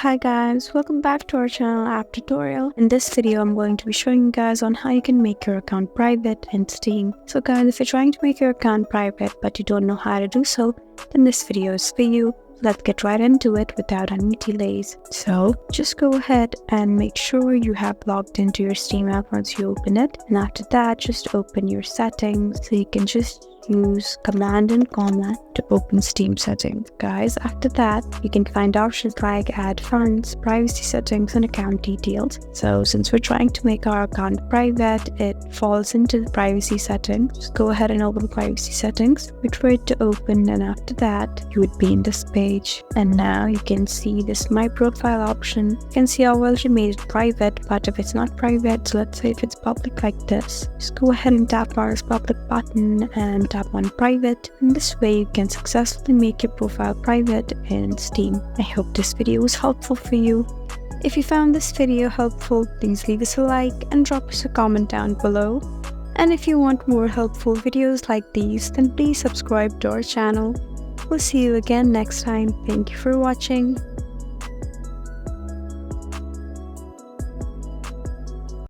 Hi guys, welcome back to our channel app tutorial. In this video, I'm going to be showing you guys on how you can make your account private in Steam. So guys, if you're trying to make your account private but you don't know how to do so, then this video is for you. Let's get right into it without any delays. So just go ahead and make sure you have logged into your Steam app once you open it. And after that, just open your settings. So you can just use command and comma to open Steam settings. Guys, after that, you can find options like add funds, privacy settings, and account details. So since we're trying to make our account private, it falls into the privacy settings. Just go ahead and open privacy settings, wait for it to open, and after that, you would be in this page. And now you can see this my profile option. You can see how well you made it private, but if it's not private, so let's say if it's public like this, just go ahead and tap on this public button and tap on private, and this way you can successfully make your profile private in Steam. I hope this video was helpful for you. If you found this video helpful, please leave us a like and drop us a comment down below. And if you want more helpful videos like these, then please subscribe to our channel. We'll see you again next time. Thank you for watching.